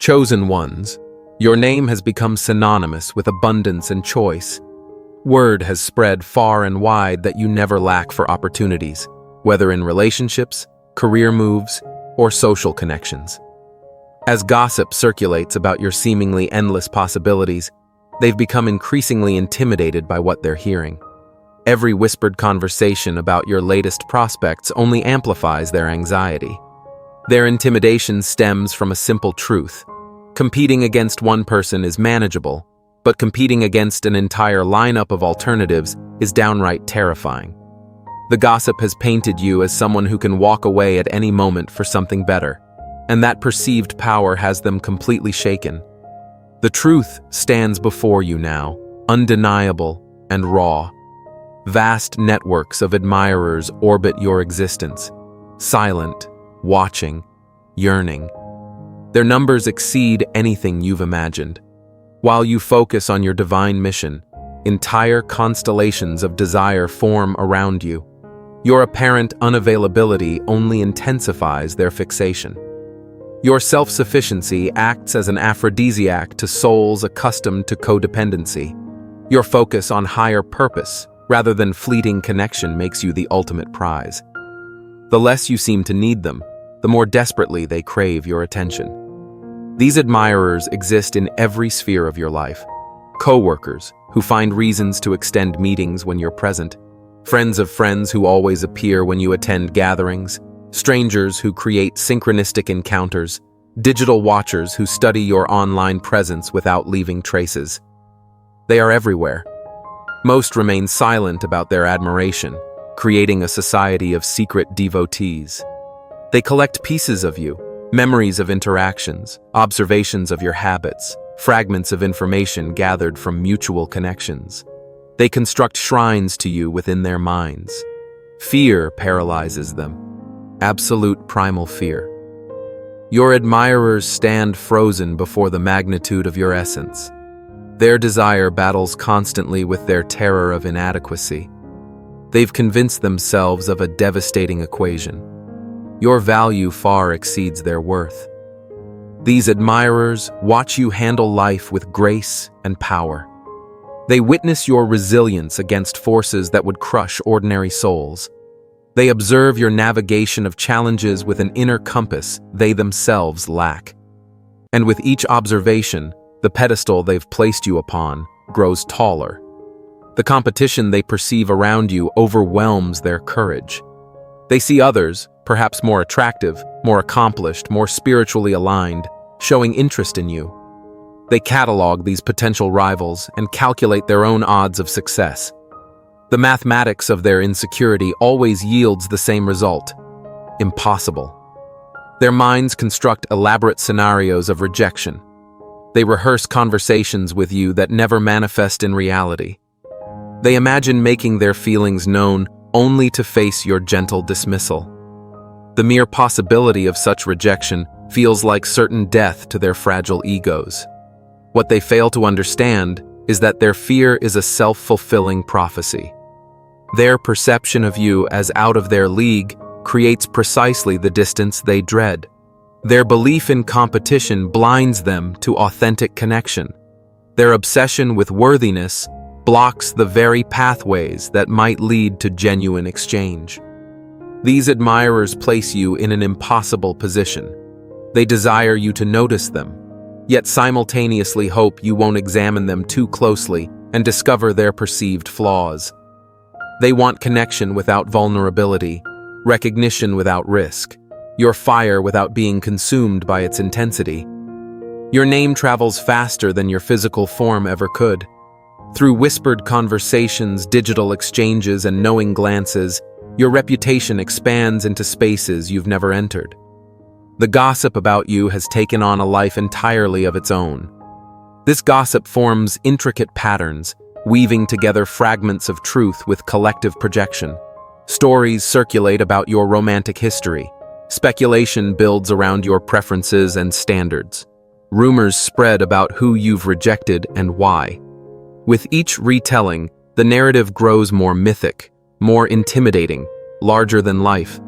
Chosen ones, your name has become synonymous with abundance and choice. Word has spread far and wide that you never lack for opportunities, whether in relationships, career moves, or social connections. As gossip circulates about your seemingly endless possibilities, they've become increasingly intimidated by what they're hearing. Every whispered conversation about your latest prospects only amplifies their anxiety. Their intimidation stems from a simple truth. Competing against one person is manageable, but competing against an entire lineup of alternatives is downright terrifying. The gossip has painted you as someone who can walk away at any moment for something better, and that perceived power has them completely shaken. The truth stands before you now, undeniable and raw. Vast networks of admirers orbit your existence, silent, watching, yearning. Their numbers exceed anything you've imagined. While you focus on your divine mission, entire constellations of desire form around you. Your apparent unavailability only intensifies their fixation. Your self-sufficiency acts as an aphrodisiac to souls accustomed to codependency. Your focus on higher purpose, rather than fleeting connection, makes you the ultimate prize. The less you seem to need them, the more desperately they crave your attention. These admirers exist in every sphere of your life. Co-workers who find reasons to extend meetings when you're present. Friends of friends who always appear when you attend gatherings. Strangers who create synchronistic encounters. Digital watchers who study your online presence without leaving traces. They are everywhere. Most remain silent about their admiration, creating a society of secret devotees. They collect pieces of you, memories of interactions, observations of your habits, fragments of information gathered from mutual connections. They construct shrines to you within their minds. Fear paralyzes them. Absolute primal fear. Your admirers stand frozen before the magnitude of your essence. Their desire battles constantly with their terror of inadequacy. They've convinced themselves of a devastating equation. Your value far exceeds their worth. These admirers watch you handle life with grace and power. They witness your resilience against forces that would crush ordinary souls. They observe your navigation of challenges with an inner compass they themselves lack. And with each observation, the pedestal they've placed you upon grows taller. The competition they perceive around you overwhelms their courage. They see others, perhaps more attractive, more accomplished, more spiritually aligned, showing interest in you. They catalog these potential rivals and calculate their own odds of success. The mathematics of their insecurity always yields the same result: impossible. Their minds construct elaborate scenarios of rejection. They rehearse conversations with you that never manifest in reality. They imagine making their feelings known only to face your gentle dismissal. The mere possibility of such rejection feels like certain death to their fragile egos. What they fail to understand is that their fear is a self-fulfilling prophecy. Their perception of you as out of their league creates precisely the distance they dread. Their belief in competition blinds them to authentic connection. Their obsession with worthiness blocks the very pathways that might lead to genuine exchange. These admirers place you in an impossible position. They desire you to notice them, yet simultaneously hope you won't examine them too closely and discover their perceived flaws. They want connection without vulnerability, recognition without risk, your fire without being consumed by its intensity. Your name travels faster than your physical form ever could. Through whispered conversations, digital exchanges, and knowing glances, your reputation expands into spaces you've never entered. The gossip about you has taken on a life entirely of its own. This gossip forms intricate patterns, weaving together fragments of truth with collective projection. Stories circulate about your romantic history. Speculation builds around your preferences and standards. Rumors spread about who you've rejected and why. With each retelling, the narrative grows more mythic, more intimidating, larger than life.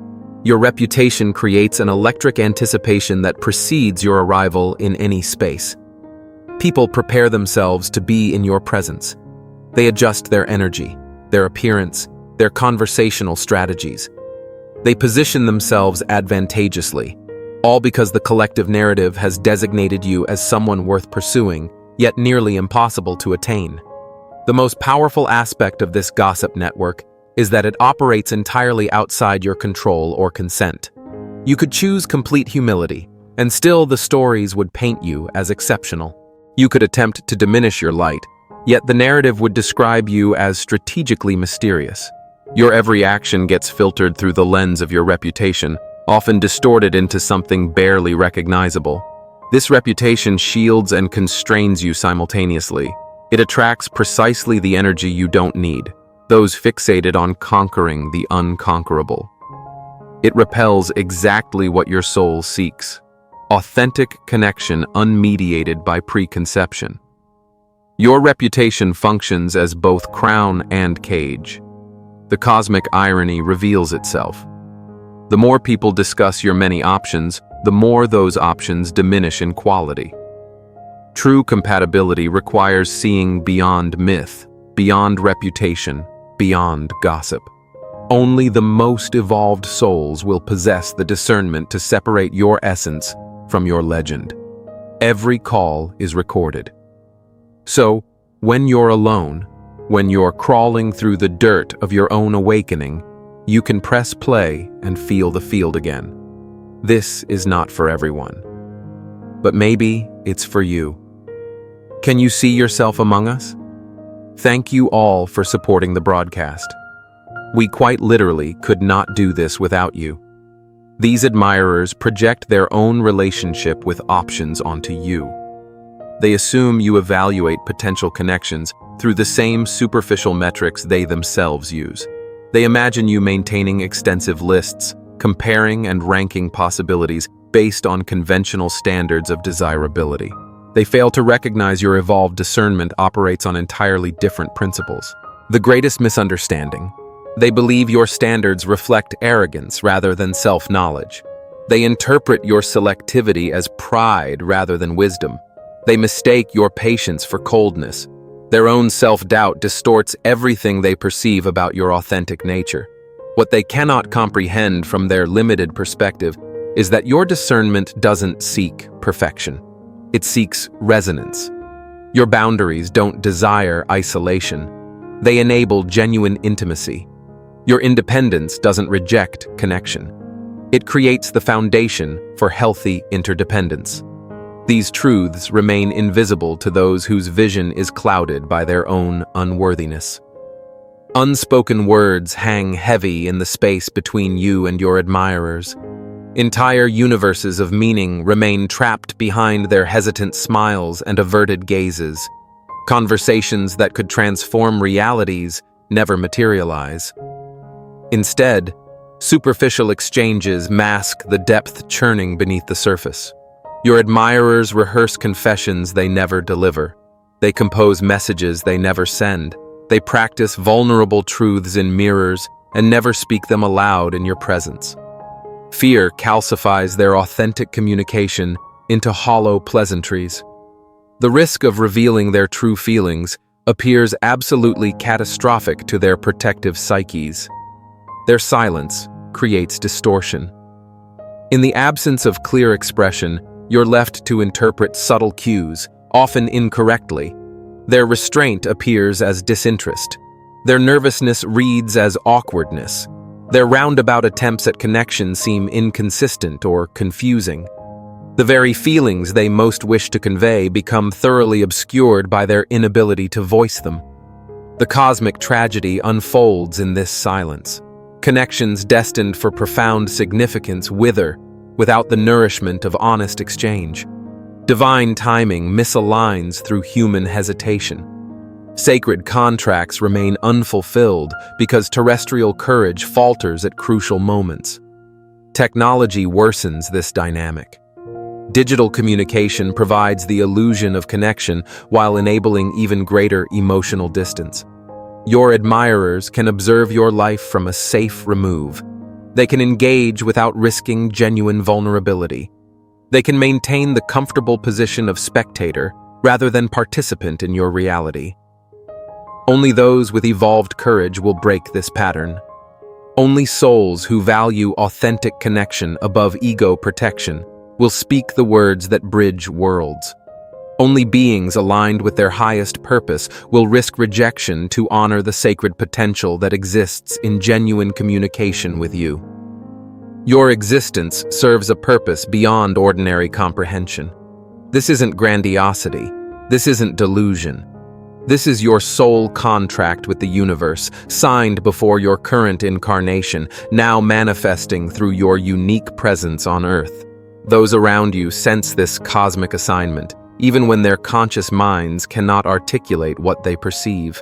Your reputation creates an electric anticipation that precedes your arrival in any space. People prepare themselves to be in your presence. They adjust their energy, their appearance, their conversational strategies. They position themselves advantageously, all because the collective narrative has designated you as someone worth pursuing, yet nearly impossible to attain. The most powerful aspect of this gossip network is that it operates entirely outside your control or consent. You could choose complete humility, and still the stories would paint you as exceptional. You could attempt to diminish your light, yet the narrative would describe you as strategically mysterious. Your every action gets filtered through the lens of your reputation, often distorted into something barely recognizable. This reputation shields and constrains you simultaneously. It attracts precisely the energy you don't need, those fixated on conquering the unconquerable. It repels exactly what your soul seeks: authentic connection unmediated by preconception. Your reputation functions as both crown and cage. The cosmic irony reveals itself. The more people discuss your many options, the more those options diminish in quality. True compatibility requires seeing beyond myth, beyond reputation, beyond gossip. Only the most evolved souls will possess the discernment to separate your essence from your legend. Every call is recorded. So, when you're alone, when you're crawling through the dirt of your own awakening, you can press play and feel the field again. This is not for everyone. But maybe it's for you. Can you see yourself among us? Thank you all for supporting the broadcast. We quite literally could not do this without you. These admirers project their own relationship with options onto you. They assume you evaluate potential connections through the same superficial metrics they themselves use. They imagine you maintaining extensive lists, comparing and ranking possibilities based on conventional standards of desirability. They fail to recognize your evolved discernment operates on entirely different principles. The greatest misunderstanding: they believe your standards reflect arrogance rather than self-knowledge. They interpret your selectivity as pride rather than wisdom. They mistake your patience for coldness. Their own self-doubt distorts everything they perceive about your authentic nature. What they cannot comprehend from their limited perspective is that your discernment doesn't seek perfection. It seeks resonance. Your boundaries don't desire isolation. They enable genuine intimacy. Your independence doesn't reject connection. It creates the foundation for healthy interdependence. These truths remain invisible to those whose vision is clouded by their own unworthiness. Unspoken words hang heavy in the space between you and your admirers. Entire universes of meaning remain trapped behind their hesitant smiles and averted gazes. Conversations that could transform realities never materialize. Instead, superficial exchanges mask the depth churning beneath the surface. Your admirers rehearse confessions they never deliver. They compose messages they never send. They practice vulnerable truths in mirrors and never speak them aloud in your presence. Fear calcifies their authentic communication into hollow pleasantries. The risk of revealing their true feelings appears absolutely catastrophic to their protective psyches. Their silence creates distortion. In the absence of clear expression, you're left to interpret subtle cues, often incorrectly. Their restraint appears as disinterest. Their nervousness reads as awkwardness. Their roundabout attempts at connection seem inconsistent or confusing. The very feelings they most wish to convey become thoroughly obscured by their inability to voice them. The cosmic tragedy unfolds in this silence. Connections destined for profound significance wither without the nourishment of honest exchange. Divine timing misaligns through human hesitation. Sacred contracts remain unfulfilled because terrestrial courage falters at crucial moments. Technology worsens this dynamic. Digital communication provides the illusion of connection while enabling even greater emotional distance. Your admirers can observe your life from a safe remove. They can engage without risking genuine vulnerability. They can maintain the comfortable position of spectator rather than participant in your reality. Only those with evolved courage will break this pattern. Only souls who value authentic connection above ego protection will speak the words that bridge worlds. Only beings aligned with their highest purpose will risk rejection to honor the sacred potential that exists in genuine communication with you. Your existence serves a purpose beyond ordinary comprehension. This isn't grandiosity. This isn't delusion. This is your soul contract with the universe, signed before your current incarnation, now manifesting through your unique presence on Earth. Those around you sense this cosmic assignment, even when their conscious minds cannot articulate what they perceive.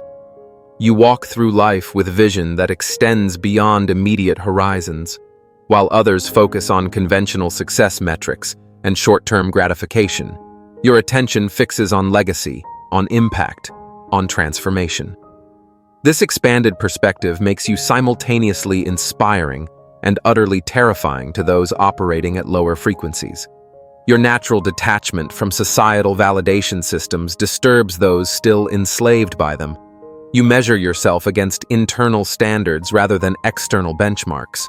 You walk through life with vision that extends beyond immediate horizons, while others focus on conventional success metrics and short-term gratification. Your attention fixes on legacy, on impact, on transformation. This expanded perspective makes you simultaneously inspiring and utterly terrifying to those operating at lower frequencies. Your natural detachment from societal validation systems disturbs those still enslaved by them. You measure yourself against internal standards rather than external benchmarks.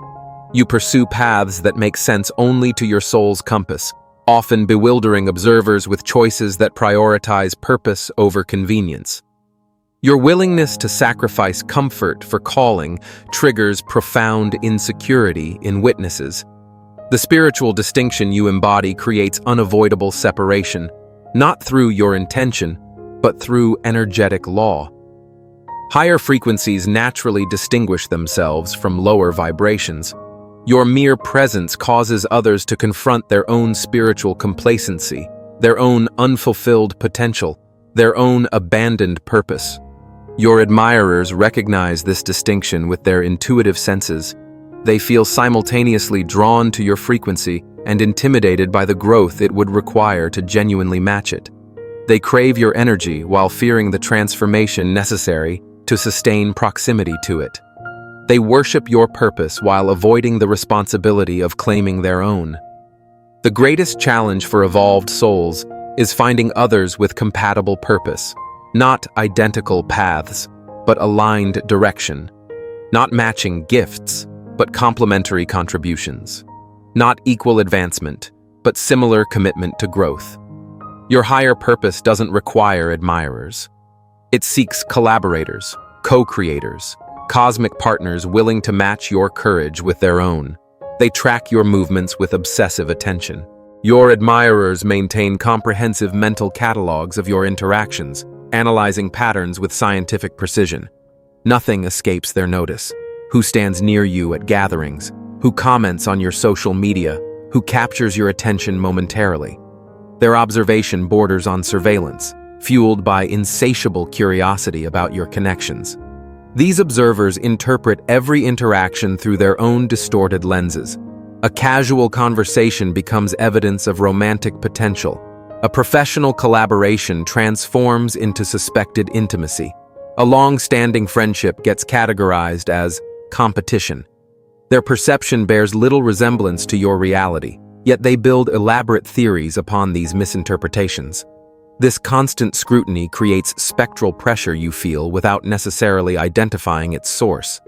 You pursue paths that make sense only to your soul's compass, often bewildering observers with choices that prioritize purpose over convenience. Your willingness to sacrifice comfort for calling triggers profound insecurity in witnesses. The spiritual distinction you embody creates unavoidable separation, not through your intention, but through energetic law. Higher frequencies naturally distinguish themselves from lower vibrations. Your mere presence causes others to confront their own spiritual complacency, their own unfulfilled potential, their own abandoned purpose. Your admirers recognize this distinction with their intuitive senses. They feel simultaneously drawn to your frequency and intimidated by the growth it would require to genuinely match it. They crave your energy while fearing the transformation necessary to sustain proximity to it. They worship your purpose while avoiding the responsibility of claiming their own. The greatest challenge for evolved souls is finding others with compatible purpose, not identical paths, but aligned direction. Not matching gifts, but complementary contributions. Not equal advancement, but similar commitment to growth. Your higher purpose doesn't require admirers. It seeks collaborators, co-creators, cosmic partners willing to match your courage with their own. They track your movements with obsessive attention. Your admirers maintain comprehensive mental catalogs of your interactions, analyzing patterns with scientific precision. Nothing escapes their notice. Who stands near you at gatherings, who comments on your social media, who captures your attention momentarily. Their observation borders on surveillance, fueled by insatiable curiosity about your connections. These observers interpret every interaction through their own distorted lenses. A casual conversation becomes evidence of romantic potential. A professional collaboration transforms into suspected intimacy. A long-standing friendship gets categorized as competition. Their perception bears little resemblance to your reality, yet they build elaborate theories upon these misinterpretations. This constant scrutiny creates spectral pressure you feel without necessarily identifying its source.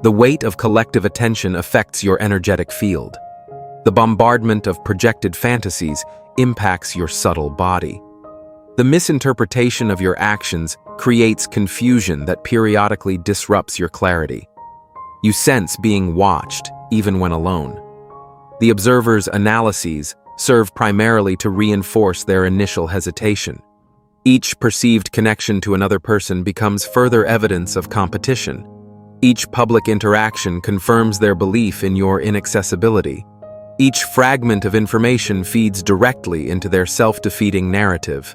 The weight of collective attention affects your energetic field. The bombardment of projected fantasies impacts your subtle body. The misinterpretation of your actions creates confusion that periodically disrupts your clarity. You sense being watched, even when alone. The observer's analyses serve primarily to reinforce their initial hesitation. Each perceived connection to another person becomes further evidence of competition. Each public interaction confirms their belief in your inaccessibility. Each fragment of information feeds directly into their self-defeating narrative.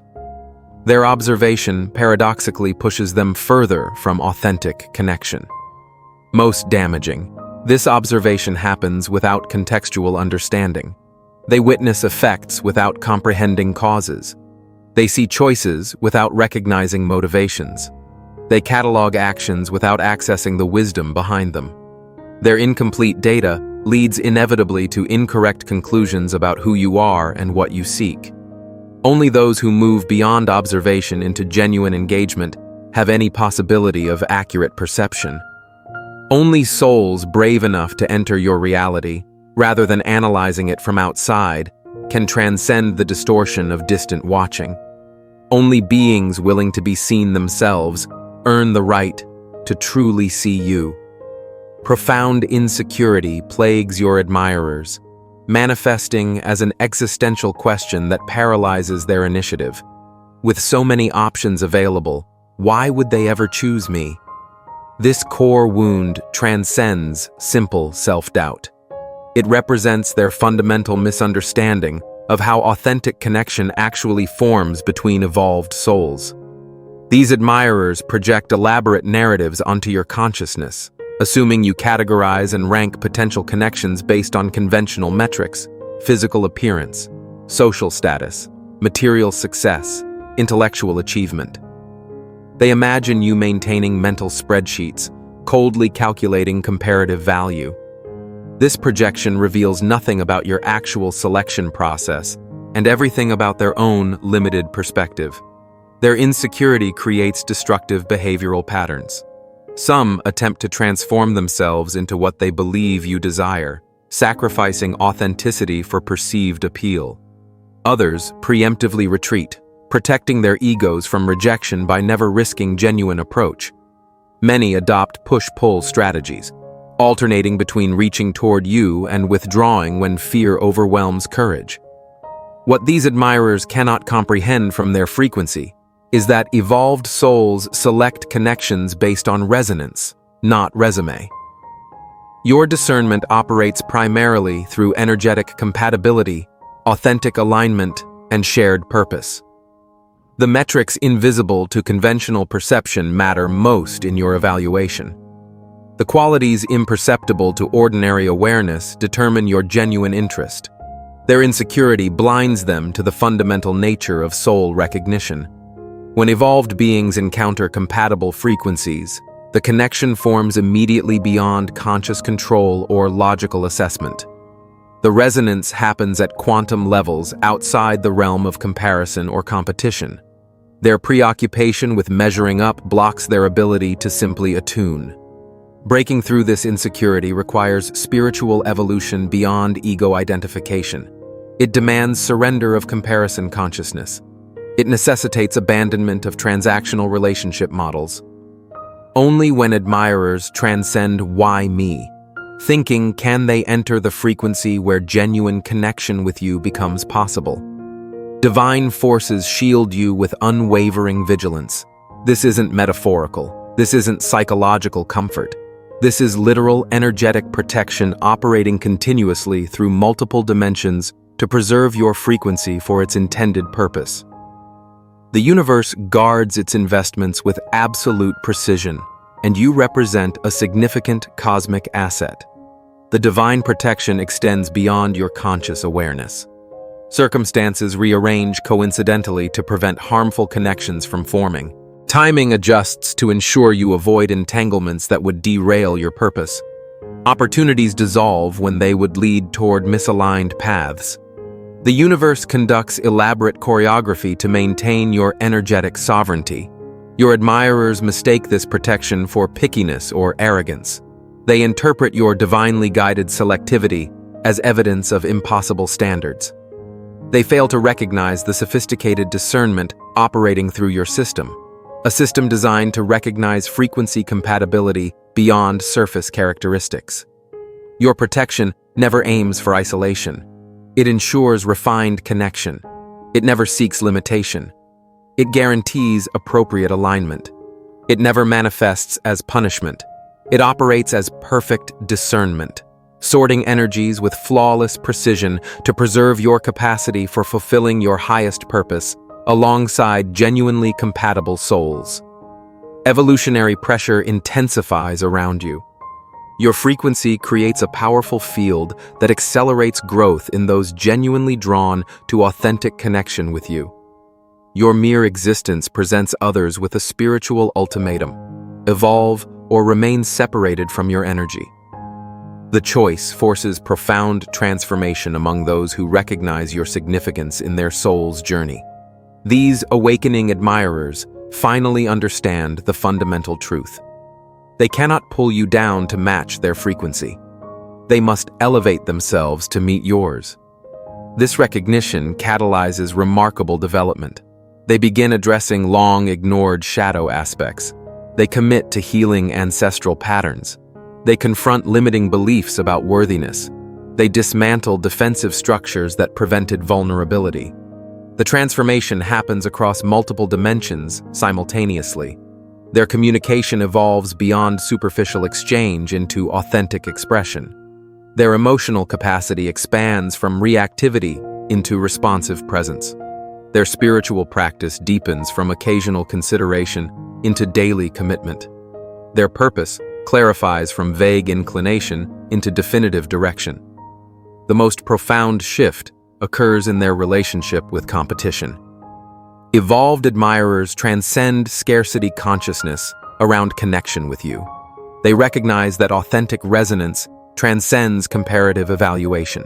Their observation paradoxically pushes them further from authentic connection. Most damaging, this observation happens without contextual understanding. They witness effects without comprehending causes. They see choices without recognizing motivations. They catalog actions without accessing the wisdom behind them. Their incomplete data leads inevitably to incorrect conclusions about who you are and what you seek. Only those who move beyond observation into genuine engagement have any possibility of accurate perception. Only souls brave enough to enter your reality, rather than analyzing it from outside, can transcend the distortion of distant watching. Only beings willing to be seen themselves earn the right to truly see you. Profound insecurity plagues your admirers, manifesting as an existential question that paralyzes their initiative. With so many options available, why would they ever choose me? This core wound transcends simple self-doubt. It represents their fundamental misunderstanding of how authentic connection actually forms between evolved souls. These admirers project elaborate narratives onto your consciousness, assuming you categorize and rank potential connections based on conventional metrics: physical appearance, social status, material success, intellectual achievement. They imagine you maintaining mental spreadsheets, coldly calculating comparative value. This projection reveals nothing about your actual selection process and everything about their own limited perspective. Their insecurity creates destructive behavioral patterns. Some attempt to transform themselves into what they believe you desire, sacrificing authenticity for perceived appeal. Others preemptively retreat, protecting their egos from rejection by never risking genuine approach. Many adopt push-pull strategies, alternating between reaching toward you and withdrawing when fear overwhelms courage. What these admirers cannot comprehend from their frequency is that evolved souls select connections based on resonance, not resume. Your discernment operates primarily through energetic compatibility, authentic alignment, and shared purpose. The metrics invisible to conventional perception matter most in your evaluation. The qualities imperceptible to ordinary awareness determine your genuine interest. Their insecurity blinds them to the fundamental nature of soul recognition. When evolved beings encounter compatible frequencies, the connection forms immediately beyond conscious control or logical assessment. The resonance happens at quantum levels outside the realm of comparison or competition. Their preoccupation with measuring up blocks their ability to simply attune. Breaking through this insecurity requires spiritual evolution beyond ego identification. It demands surrender of comparison consciousness. It necessitates abandonment of transactional relationship models. Only when admirers transcend "why me" thinking can they enter the frequency where genuine connection with you becomes possible. Divine forces shield you with unwavering vigilance. This isn't metaphorical. This isn't psychological comfort. This is literal energetic protection operating continuously through multiple dimensions to preserve your frequency for its intended purpose. The universe guards its investments with absolute precision, and you represent a significant cosmic asset. The divine protection extends beyond your conscious awareness. Circumstances rearrange coincidentally to prevent harmful connections from forming. Timing adjusts to ensure you avoid entanglements that would derail your purpose. Opportunities dissolve when they would lead toward misaligned paths. The universe conducts elaborate choreography to maintain your energetic sovereignty. Your admirers mistake this protection for pickiness or arrogance. They interpret your divinely guided selectivity as evidence of impossible standards. They fail to recognize the sophisticated discernment operating through your system, a system designed to recognize frequency compatibility beyond surface characteristics. Your protection never aims for isolation. It ensures refined connection. It never seeks limitation. It guarantees appropriate alignment. It never manifests as punishment. It operates as perfect discernment, sorting energies with flawless precision to preserve your capacity for fulfilling your highest purpose alongside genuinely compatible souls. Evolutionary pressure intensifies around you. Your frequency creates a powerful field that accelerates growth in those genuinely drawn to authentic connection with you. Your mere existence presents others with a spiritual ultimatum: evolve or remain separated from your energy. The choice forces profound transformation among those who recognize your significance in their soul's journey. These awakening admirers finally understand the fundamental truth. They cannot pull you down to match their frequency. They must elevate themselves to meet yours. This recognition catalyzes remarkable development. They begin addressing long-ignored shadow aspects. They commit to healing ancestral patterns. They confront limiting beliefs about worthiness. They dismantle defensive structures that prevented vulnerability. The transformation happens across multiple dimensions simultaneously. Their communication evolves beyond superficial exchange into authentic expression. Their emotional capacity expands from reactivity into responsive presence. Their spiritual practice deepens from occasional consideration into daily commitment. Their purpose clarifies from vague inclination into definitive direction. The most profound shift occurs in their relationship with competition. Evolved admirers transcend scarcity consciousness around connection with you. They recognize that authentic resonance transcends comparative evaluation.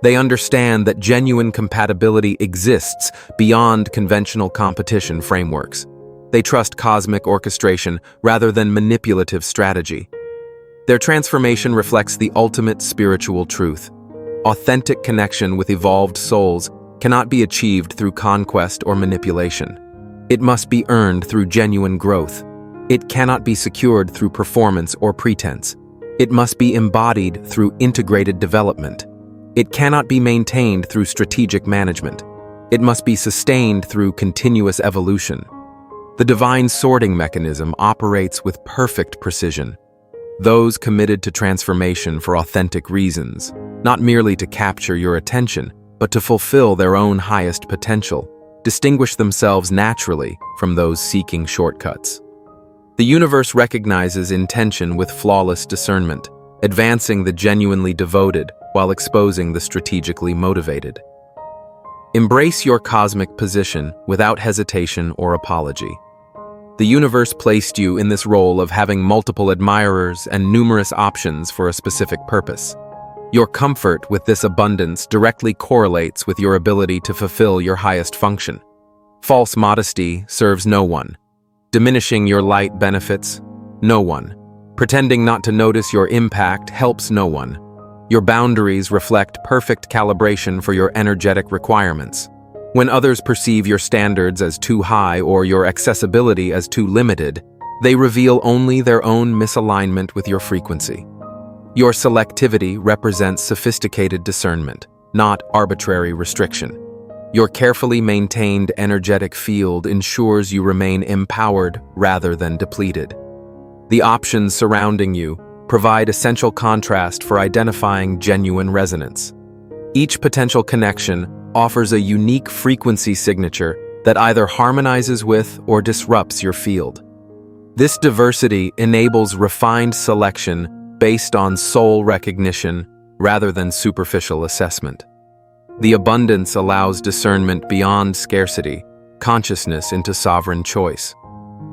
They understand that genuine compatibility exists beyond conventional competition frameworks. They trust cosmic orchestration rather than manipulative strategy. Their transformation reflects the ultimate spiritual truth. Authentic connection with evolved souls cannot be achieved through conquest or manipulation. It must be earned through genuine growth. It cannot be secured through performance or pretense. It must be embodied through integrated development. It cannot be maintained through strategic management. It must be sustained through continuous evolution. The divine sorting mechanism operates with perfect precision. Those committed to transformation for authentic reasons, not merely to capture your attention, but to fulfill their own highest potential, distinguish themselves naturally from those seeking shortcuts. The universe recognizes intention with flawless discernment, advancing the genuinely devoted while exposing the strategically motivated. Embrace your cosmic position without hesitation or apology. The universe placed you in this role of having multiple admirers and numerous options for a specific purpose. Your comfort with this abundance directly correlates with your ability to fulfill your highest function. False modesty serves no one. Diminishing your light benefits no one. Pretending not to notice your impact helps no one. Your boundaries reflect perfect calibration for your energetic requirements. When others perceive your standards as too high or your accessibility as too limited, they reveal only their own misalignment with your frequency. Your selectivity represents sophisticated discernment, not arbitrary restriction. Your carefully maintained energetic field ensures you remain empowered rather than depleted. The options surrounding you provide essential contrast for identifying genuine resonance. Each potential connection offers a unique frequency signature that either harmonizes with or disrupts your field. This diversity enables refined selection based on soul recognition rather than superficial assessment. The abundance allows discernment beyond scarcity, consciousness into sovereign choice.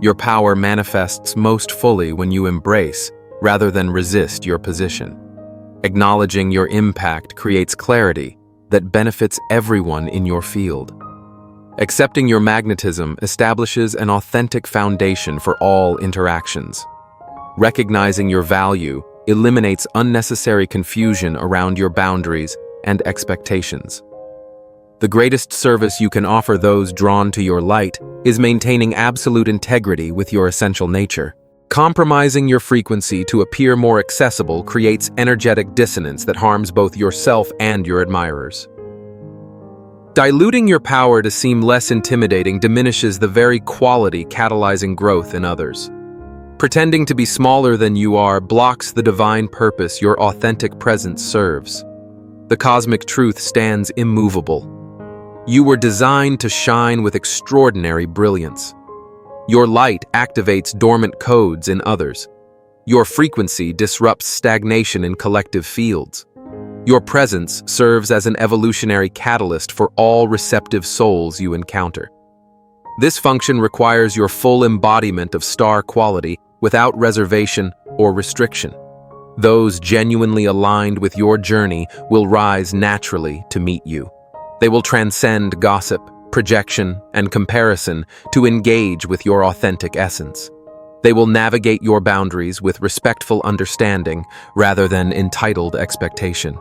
Your power manifests most fully when you embrace rather than resist your position. Acknowledging your impact creates clarity that benefits everyone in your field. Accepting your magnetism establishes an authentic foundation for all interactions. Recognizing your value eliminates unnecessary confusion around your boundaries and expectations. The greatest service you can offer those drawn to your light is maintaining absolute integrity with your essential nature. Compromising your frequency to appear more accessible creates energetic dissonance that harms both yourself and your admirers. Diluting your power to seem less intimidating diminishes the very quality catalyzing growth in others. Pretending to be smaller than you are blocks the divine purpose your authentic presence serves. The cosmic truth stands immovable. You were designed to shine with extraordinary brilliance. Your light activates dormant codes in others. Your frequency disrupts stagnation in collective fields. Your presence serves as an evolutionary catalyst for all receptive souls you encounter. This function requires your full embodiment of star quality without reservation or restriction. Those genuinely aligned with your journey will rise naturally to meet you. They will transcend gossip, projection, and comparison to engage with your authentic essence. They will navigate your boundaries with respectful understanding rather than entitled expectation.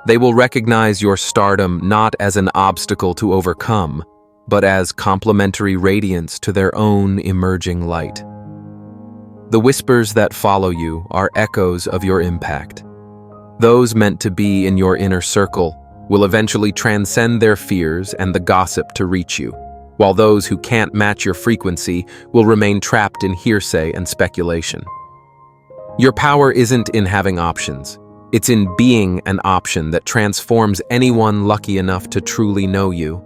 They will recognize your stardom not as an obstacle to overcome, but as complementary radiance to their own emerging light. The whispers that follow you are echoes of your impact. Those meant to be in your inner circle will eventually transcend their fears and the gossip to reach you, while those who can't match your frequency will remain trapped in hearsay and speculation. Your power isn't in having options. It's in being an option that transforms anyone lucky enough to truly know you.